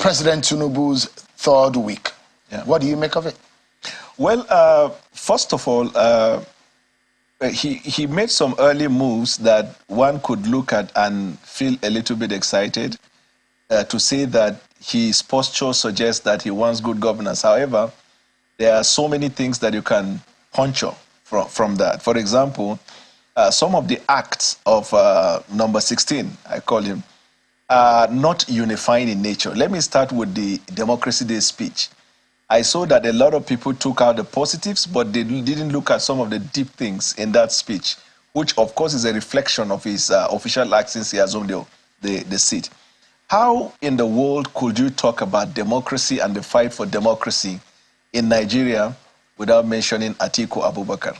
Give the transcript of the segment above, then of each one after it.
President Tinubu's third week. Yeah. What do you make of it? Well, first of all, he made some early moves that one could look at and feel a little bit excited to say that his posture suggests that he wants good governance. However, there are so many things that you can puncture from that. For example, some of the acts of number 16, I call him, are not unifying in nature. Let me start with the Democracy Day speech. I saw that a lot of people took out the positives, but they didn't look at some of the deep things in that speech, which, of course, is a reflection of his official act since he assumed the seat. How in the world could you talk about democracy and the fight for democracy in Nigeria without mentioning Atiku Abubakar?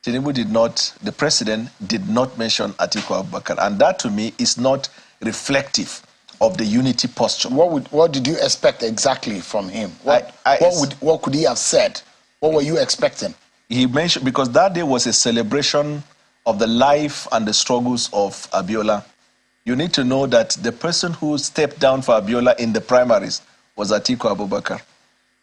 Tinubu did not, the president did not mention Atiku Abubakar, and that to me is not reflective of the unity posture. What did you expect exactly from him? What could he have said? What were you expecting? He mentioned, because that day was a celebration of the life and the struggles of Bwala. You need to know that the person who stepped down for Bwala in the primaries was Atiku Abubakar,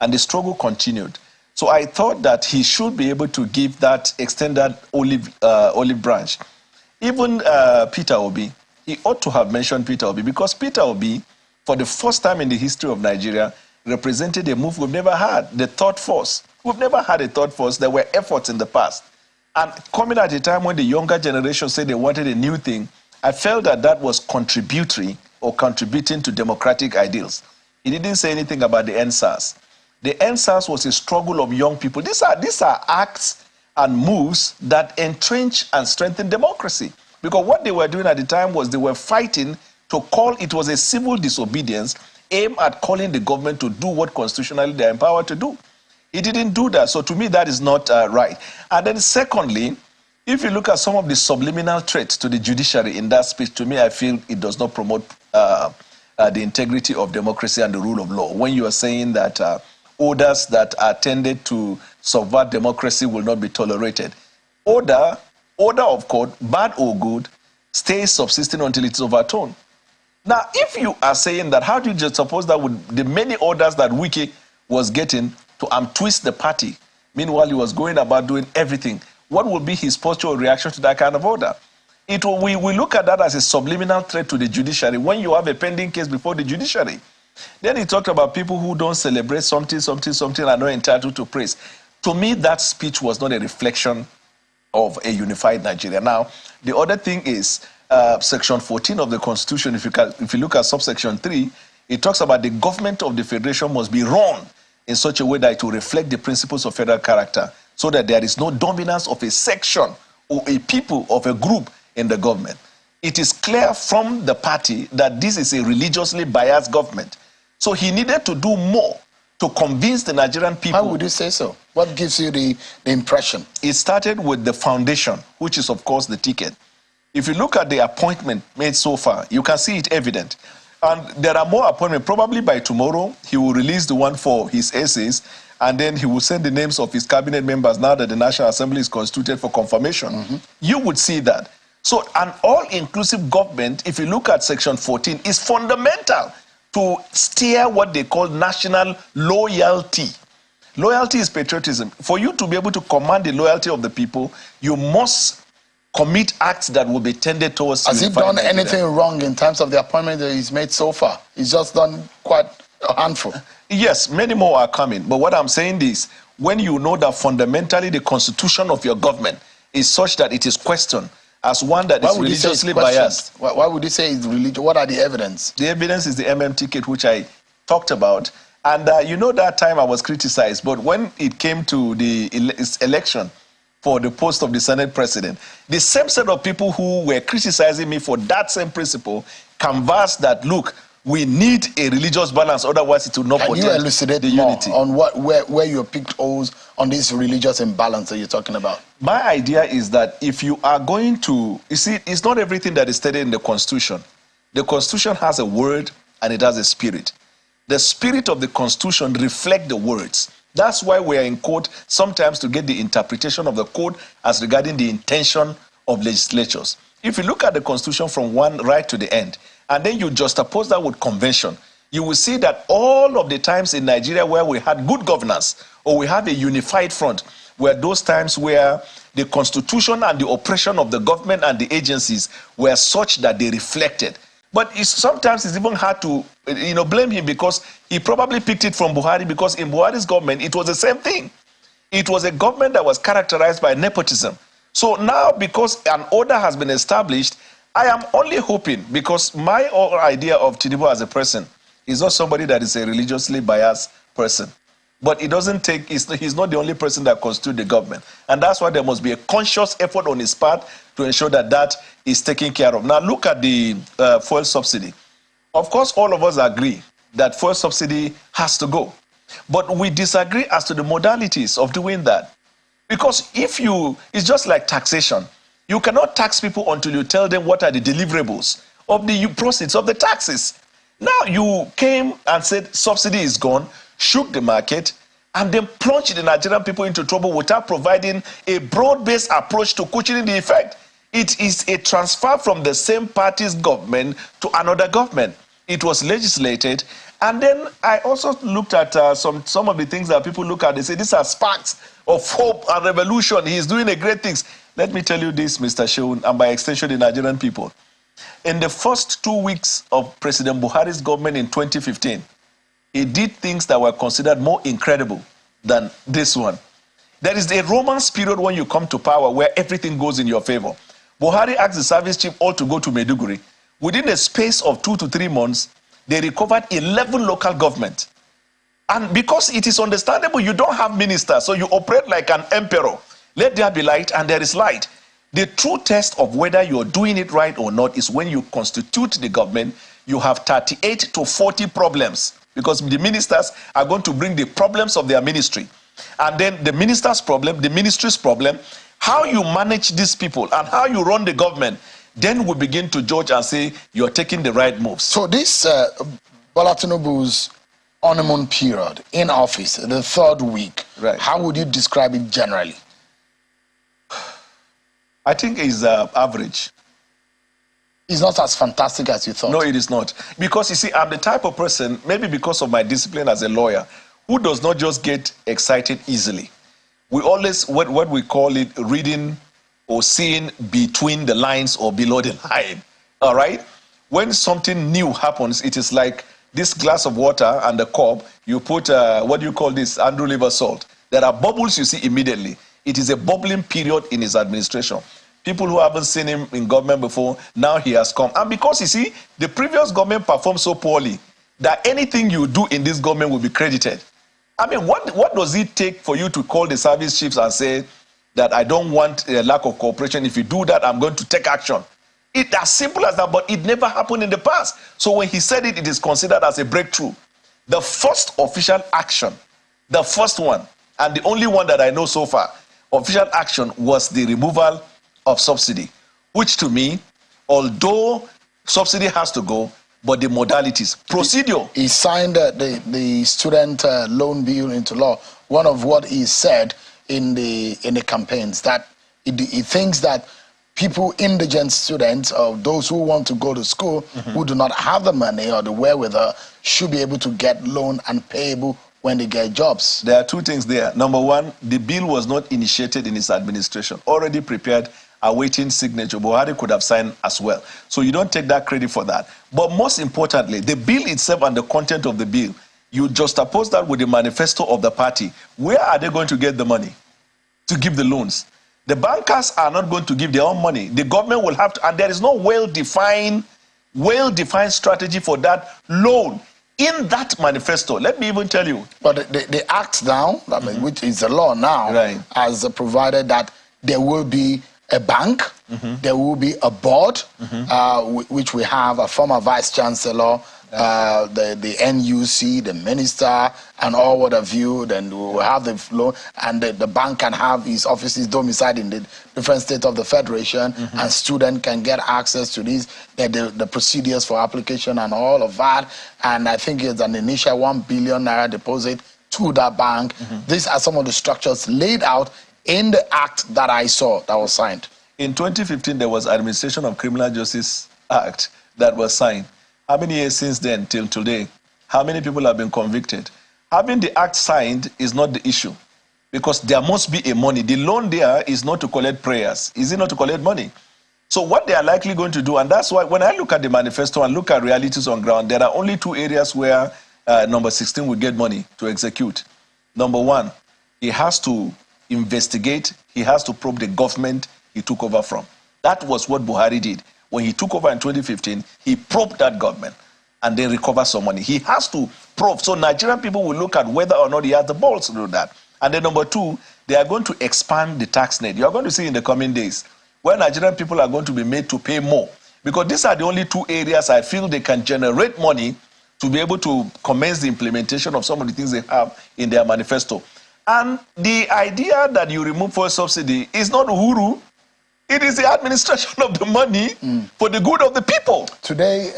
and the struggle continued. So I thought that he should be able to give that extended olive branch. Even Peter Obi, he ought to have mentioned Peter Obi, because Peter Obi, for the first time in the history of Nigeria, represented a move we've never had, the third force. We've never had a third force. There were efforts in the past. And coming at a time when the younger generation said they wanted a new thing, I felt that that was contributory or contributing to democratic ideals. He didn't say anything about the NSAS. The NSAS was a struggle of young people. These are acts and moves that entrench and strengthen democracy. Because what they were doing at the time was they were fighting to call, it was a civil disobedience aimed at calling the government to do what constitutionally they're empowered to do. He didn't do that. So to me, that is not right. And then secondly, if you look at some of the subliminal threats to the judiciary in that speech, to me, I feel it does not promote the integrity of democracy and the rule of law. When you are saying that orders that are tended to subvert democracy will not be tolerated. Order of court, bad or good, stays subsisting until it's overturned. Now, if you are saying that, how do you just suppose that with the many orders that Wiki was getting to twist the party, meanwhile he was going about doing everything, what would be his posture or reaction to that kind of order? We look at that as a subliminal threat to the judiciary when you have a pending case before the judiciary. Then he talked about people who don't celebrate something are not entitled to praise. To me, that speech was not a reflection of a unified Nigeria. Now, the other thing is Section 14 of the Constitution. If you look at subsection 3, it talks about the government of the federation must be run in such a way that it will reflect the principles of federal character, so that there is no dominance of a section or a people of a group in the government. It is clear from the party that this is a religiously biased government. So he needed to do more to convince the Nigerian people. How would you say so? What gives you the impression? It started with the foundation, which is, of course, the ticket. If you look at the appointment made so far, you can see it evident. And there are more appointments. Probably by tomorrow, he will release the one for his essays, and then he will send the names of his cabinet members now that the National Assembly is constituted for confirmation. You would see that. So an all-inclusive government, if you look at Section 14, is fundamental to steer what they call national loyalty. Loyalty is patriotism. For you to be able to command the loyalty of the people, you must commit acts that will be tended towards. Has he done anything wrong in terms of the appointment that he's made so far? He's just done quite a handful. Yes, many more are coming. But what I'm saying is, when you know that fundamentally the constitution of your government is such that it is questioned as one that is religiously biased. Why would you say it's religious? What are the evidence? The evidence is the ticket, which I talked about. And you know, that time I was criticized, but when it came to the election for the post of the Senate president, the same set of people who were criticizing me for that same principle canvassed that, look, we need a religious balance, otherwise it will not protect the unity. Can you elucidate more on where you picked holes on this religious imbalance that you're talking about? My idea is that if you are going to, you see, it's not everything that is stated in the Constitution. The Constitution has a word and it has a spirit. The spirit of the Constitution reflects the words. That's why we are in court sometimes to get the interpretation of the code as regarding the intention of legislatures. If you look at the Constitution from one right to the end, and then you juxtapose that with convention, you will see that all of the times in Nigeria where we had good governance or we have a unified front were those times where the constitution and the oppression of the government and the agencies were such that they reflected. But sometimes it's even hard to blame him because he probably picked it from Buhari, because in Buhari's government, it was the same thing. It was a government that was characterized by nepotism. So now, because an order has been established, I am only hoping, because my idea of Tinubu as a person is not somebody that is a religiously biased person. But it doesn't take, he's not the only person that constitutes the government. And that's why there must be a conscious effort on his part to ensure that that is taken care of. Now, look at the fuel subsidy. Of course, all of us agree that fuel subsidy has to go. But we disagree as to the modalities of doing that. Because it's just like taxation. You cannot tax people until you tell them what are the deliverables of the proceeds of the taxes. Now, you came and said subsidy is gone, shook the market, and then plunged the Nigerian people into trouble without providing a broad-based approach to cushioning the effect. It is a transfer from the same party's government to another government. It was legislated. And then I also looked at some of the things that people look at. They say these are sparks of hope and revolution. He is doing a great things. Let me tell you this, Mr. Sheun, and by extension, the Nigerian people. In the first 2 weeks of President Buhari's government in 2015, he did things that were considered more incredible than this one. There is a romance period when you come to power where everything goes in your favor. Buhari asked the service chief all to go to Maiduguri. Within a space of 2 to 3 months, they recovered 11 local governments. And because it is understandable, you don't have ministers, so you operate like an emperor. Let there be light, and there is light. The true test of whether you're doing it right or not is when you constitute the government, you have 38 to 40 problems, because the ministers are going to bring the problems of their ministry. And then the minister's problem, the ministry's problem, how you manage these people and how you run the government, then we begin to judge and say you're taking the right moves. So this Bwala Tinubu's honeymoon period in office, the third week, right, how would you describe it generally? I think it's average. It's not as fantastic as you thought. No, it is not. Because, you see, I'm the type of person, maybe because of my discipline as a lawyer, who does not just get excited easily. We always, what we call it, reading or seeing between the lines or below the line. All right? When something new happens, it is like this glass of water and the cup, you put, what do you call this, Andrew liver salt. There are bubbles you see immediately. It is a bubbling period in his administration. People who haven't seen him in government before, now he has come. And because, you see, the previous government performed so poorly that anything you do in this government will be credited. I mean, what does it take for you to call the service chiefs and say that I don't want a lack of cooperation? If you do that, I'm going to take action. It's as simple as that, but it never happened in the past. So when he said it, it is considered as a breakthrough. The first official action, the first one, and the only one that I know so far, official action was the removal of subsidy, which to me, although subsidy has to go, but the modalities, procedure. He signed the student loan bill into law. One of what he said in the campaigns, that he thinks that people, indigent students, or those who want to go to school, who do not have the money or the wherewithal, should be able to get loan and payable when they get jobs. There are two things there. Number one, the bill was not initiated in his administration. Already prepared, awaiting signature. Buhari could have signed as well. So you don't take that credit for that. But most importantly, the bill itself and the content of the bill, you juxtapose that with the manifesto of the party. Where are they going to get the money to give the loans? The bankers are not going to give their own money. The government will have to, and there is no well-defined strategy for that loan in that manifesto. Let me even tell you. But the act now, which is the law now, right, has provided that there will be a bank, there will be a board, which we have a former vice chancellor, the NUC, the minister, and all what have you. Then we will have the loan, and the bank can have his offices domiciled in the different states of the federation, and student can get access to these, the procedures for application and all of that. And I think it's an initial 1 billion naira deposit to that bank. These are some of the structures laid out in the act that I saw that was signed. In 2015, there was Administration of Criminal Justice Act that was signed. How many years since then till today How many people have been convicted? Having the act signed is not the issue, because there must be a money. The loan there is not to collect prayers. Is it not to collect money? So what they are likely going to do, and that's why when I look at the manifesto and look at realities on ground, there are only two areas where number 16 will get money to execute. Number one, he has to investigate, he has to probe the government he took over from. That was what Buhari did. When he took over in 2015, he probed that government and then recovered some money. He has to probe. So Nigerian people will look at whether or not he has the balls to do that. And then number two, they are going to expand the tax net. You are going to see in the coming days where Nigerian people are going to be made to pay more. Because these are the only two areas I feel they can generate money to be able to commence the implementation of some of the things they have in their manifesto. And the idea that you remove fuel subsidy is not Uhuru. It is the administration of the money for the good of the people. Today,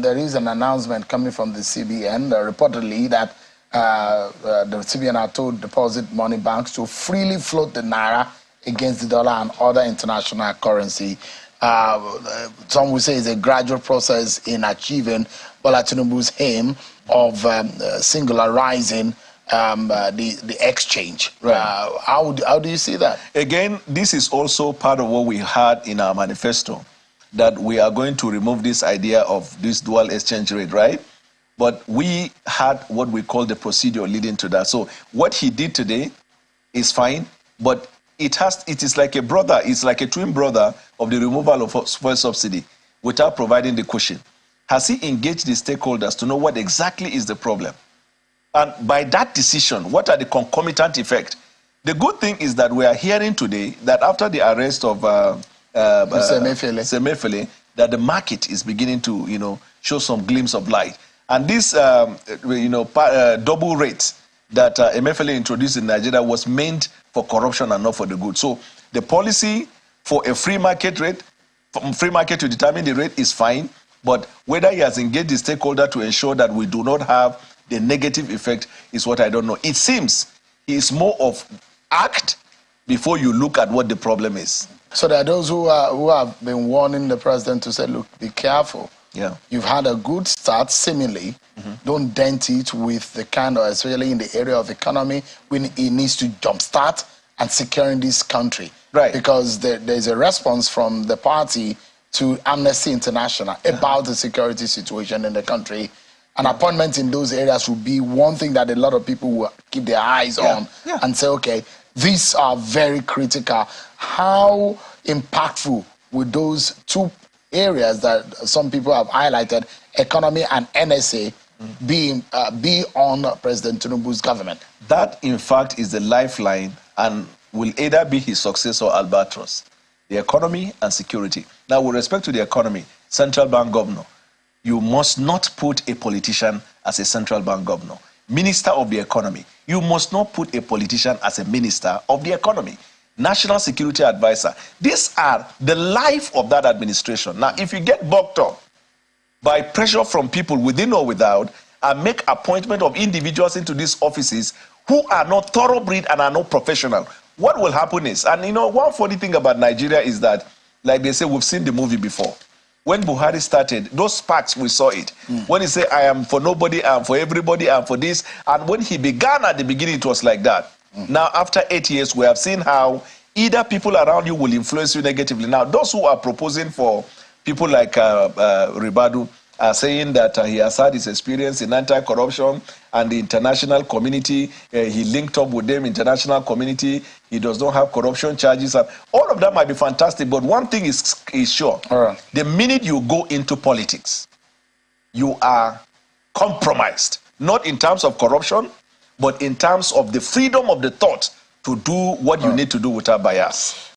there is an announcement coming from the CBN, reportedly that the CBN had told deposit money banks to freely float the naira against the dollar and other international currency. Some will say it's a gradual process in achieving Bwala Tinubu's aim of singularizing the exchange. Right. How do you see that? Again, this is also part of what we had in our manifesto, that we are going to remove this idea of this dual exchange rate, right? But we had what we call the procedure leading to that. So what he did today is fine, but it is like a brother, it's like a twin brother of the removal of fuel subsidy without providing the cushion. Has he engaged the stakeholders to know what exactly is the problem? And by that decision, what are the concomitant effects? The good thing is that we are hearing today that after the arrest of Semefele, that the market is beginning to, show some glimpse of light. And this, double rate that Emefele introduced in Nigeria was meant for corruption and not for the good. So the policy for a free market rate, free market to determine the rate is fine, but whether he has engaged the stakeholder to ensure that we do not have the negative effect is what I don't know. It seems he is more of act before you look at what the problem is. So there are those who have been warning the president to say, look, be careful. Yeah. You've had a good start, seemingly. Don't dent it with the kind of, especially in the area of economy, when it needs to jumpstart and securing this country. Right. Because there's a response from the party to Amnesty International about the security situation in the country. An appointment in those areas would be one thing that a lot of people will keep their eyes on and say, okay, these are very critical. How impactful would those two areas that some people have highlighted, economy and NSA, be on President Tinubu's government? That, in fact, is the lifeline and will either be his success or albatross. The economy and security. Now, with respect to the economy, central bank governor, you must not put a politician as a central bank governor. Minister of the economy, you must not put a politician as a minister of the economy. National security advisor. These are the life of that administration. Now, if you get bogged up by pressure from people within or without and make appointment of individuals into these offices who are not thoroughbred and are not professional, what will happen is, and one funny thing about Nigeria is that, like they say, we've seen the movie before. When Buhari started, those sparks, we saw it. When he said, I am for nobody, I am for everybody, I am for this. And when he began at the beginning, it was like that. Now, after 8 years, we have seen how either people around you will influence you negatively. Now, those who are proposing for people like Ribadu are saying that he has had his experience in anti-corruption and the international community. He linked up with them, international community. He does not have corruption charges. And all of that might be fantastic, but one thing is sure. The minute you go into politics, you are compromised. Not in terms of corruption, but in terms of the freedom of the thought to do what you need to do without bias.